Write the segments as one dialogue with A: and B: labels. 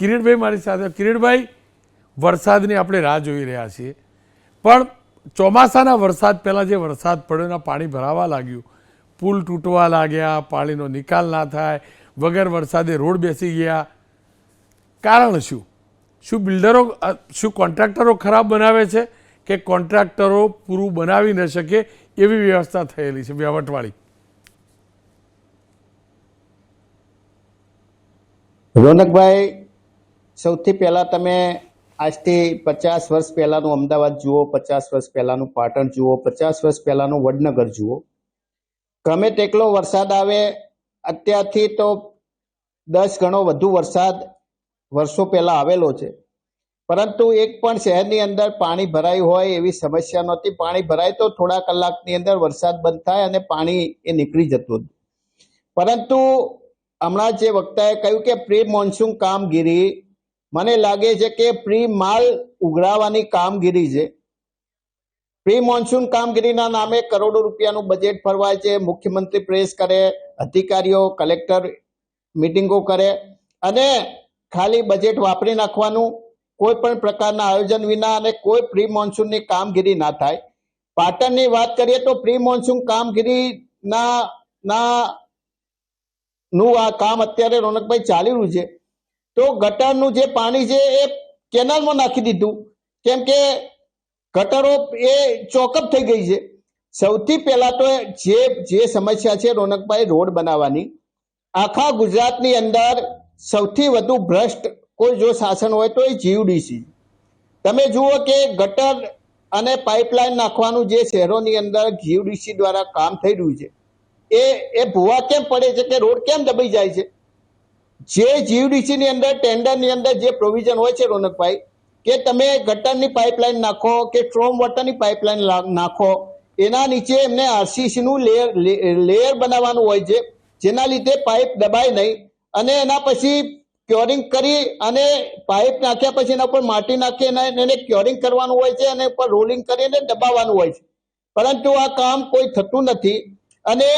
A: કિરીટભાઈ મારી સાથે. કિરીટભાઈ, વરસાદની આપણે રાહ જોઈ રહ્યા છીએ, પણ ચોમાસાના વરસાદ પહેલાં જે વરસાદ પડ્યો એના પાણી ભરાવા લાગ્યું, પુલ તૂટવા લાગ્યા, પાણીનો નિકાલ ના થાય, વગર વરસાદે રોડ બેસી ગયા. કારણ શું? શું બિલ્ડરો, શું કોન્ટ્રાક્ટરો ખરાબ બનાવે છે કે કોન્ટ્રાક્ટરો પૂરું બનાવી ન શકે એવી વ્યવસ્થા થયેલી છે વહીવટવાળી?
B: રોનકભાઈ, સૌથી પહેલા તમે આજથી 50 વર્ષ પહેલાનું અમદાવાદ જુઓ, 50 વર્ષ પહેલાનું પાટણ જુઓ, 50 વર્ષ પહેલાનું વડનગર જુઓ. ગમે તેટલો વરસાદ આવે, અત્યારથી તો 10 ગણો વધુ વરસાદ વર્ષો પહેલા આવેલો છે, પરંતુ એક પણ શહેરની અંદર પાણી ભરાયું હોય એવી સમસ્યા નહોતી. પાણી ભરાય તો થોડા કલાકની અંદર વરસાદ બંધ થાય અને પાણી એ નીકળી જતું હતું. પરંતુ હમણાં જે વક્તાએ કહ્યું કે પ્રી મોન્સૂન કામગીરી, મને લાગે છે કે પ્રી માલ ઉઘરાવવાની કામગીરી છે. પ્રી મોન્સૂન કામગીરીના નામે કરોડો રૂપિયાનું બજેટ ફરવાય છે. મુખ્યમંત્રી પ્રેસ કરે, અધિકારીઓ કલેક્ટર મિટિંગો કરે અને ખાલી બજેટ વાપરી નાખવાનું, કોઈ પણ પ્રકારના આયોજન વિના, અને કોઈ પ્રી મોન્સૂનની કામગીરી ના થાય. પાટણની વાત કરીએ તો પ્રી મોન્સૂન કામગીરીના નું આ કામ અત્યારે રોનકભાઈ ચાલી રહ્યું છે. તો ગટરનું જે પાણી છે એ કેનાલમાં નાખી દીધું, કેમ કે ગટરો એ ચોકઅપ થઈ ગઈ છે. સૌથી પહેલા તો જે સમસ્યા છે રોનકભાઈ, રોડ બનાવવાની. આખા ગુજરાતની અંદર સૌથી વધુ ભ્રષ્ટ કોઈ જો શાસન હોય તો એ જીયુડીસી. તમે જુઓ કે ગટર અને પાઇપલાઇન નાખવાનું જે શહેરોની અંદર જીયુડીસી દ્વારા કામ થઈ રહ્યું છે, એ ભૂવા કેમ પડે છે કે રોડ કેમ દબાઈ જાય છે? જે જીયુડીસી ની અંદર ટેન્ડરની અંદર જે પ્રોવિઝન હોય છે રોનકભાઈ, કે તમે ગટરની પાઇપલાઇન નાખો કે સ્ટ્રોમ વોટરની પાઇપલાઇન નાખો, એના નીચે એમને આરસીસી નું લેયર બનાવવાનું હોય છે, જેના લીધે પાઇપ દબાય નહીં. અને એના પછી ક્યોરિંગ કરી અને પાઇપ નાખ્યા પછી એના ઉપર માટી નાખી એને ક્યોરિંગ કરવાનું હોય છે અને ઉપર રોલિંગ કરીને દબાવવાનું હોય છે. પરંતુ આ કામ કોઈ થતું નથી અને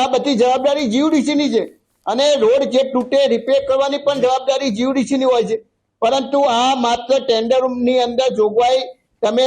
B: આ બધી જવાબદારી જીયુડીસીની છે. અને રોડ જે તૂટે રિપેર કરવાની પણ જવાબદારી જીયુડીસીની હોય છે. પરંતુ આ માત્ર ટેન્ડરની અંદર જોગવાઈ, તમે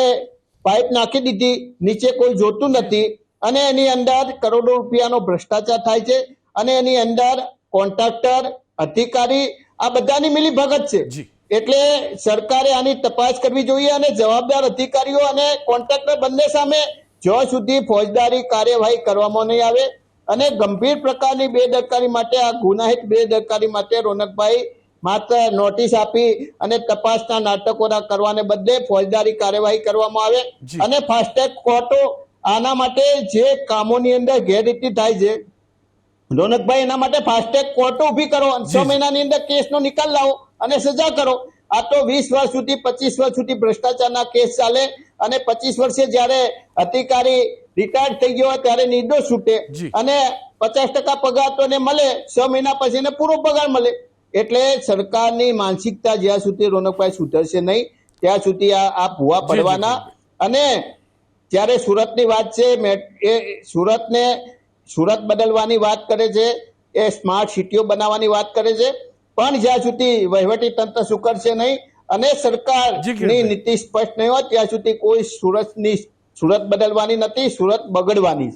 B: પાઇપ નાખી દીધી, નીચે કોઈ જોતું નથી અને એની અંદર કરોડો રૂપિયાનો ભ્રષ્ટાચાર થાય છે અને એની અંદર કોન્ટ્રાક્ટર, અધિકારી આ બધાની મિલીભગત છે. એટલે સરકારે આની તપાસ કરવી જોઈએ અને જવાબદાર અધિકારીઓ અને કોન્ટ્રાક્ટર બંને સામે જ્યાં સુધી ફોજદારી કાર્યવાહી કરવામાં નહીં આવે અને ગંભીર પ્રકારની બેદરકારી માટે, આ ગુનાહિત બેદરકારી માટે રોનકભાઈ માત્ર નોટિસ આપી અને તપાસના નાટકોના કરવાને બદલે ફોજદારી કાર્યવાહી કરવામાં આવે અને ફાસ્ટેગ કોર્ટો આના માટે જે કામોની અંદર ગેરરીતિ થાય છે રોનકભાઈ, એના માટે ફાસ્ટેગ કોર્ટો ઊભી કરો, 6 મહિનાની અંદર કેસનો નિકાલ લાવો અને સજા કરો. આ તો 20 વર્ષ સુધી, 25 વર્ષ સુધી ભ્રષ્ટાચારના કેસ ચાલે અને 25 વર્ષે જયારે અધિકારી રિટાયર્ડ થઈ ગયો હોય ત્યારે નિર્દોષ છૂટે અને 50% પગાર તો એને મળે, 6 મહિના પછી એને પૂરો પગાર મળે. એટલે સરકારની માનસિકતા જ્યાં સુધી રોનકભાઈ સુધરશે નહીં ત્યાં સુધી આ ભૂવા પડવાના. અને જ્યારે સુરતની વાત છે, એ સુરત બદલવાની વાત કરે છે, એ સ્માર્ટ સિટીઓ બનાવવાની વાત કરે છે, પણ જ્યાં સુધી વહીવટી તંત્ર સુધરશે નહીં અને સરકારની નીતિ સ્પષ્ટ નહીં હોય ત્યાં સુધી કોઈ સુરત બદલવાની નથી, સુરત બગડવાની.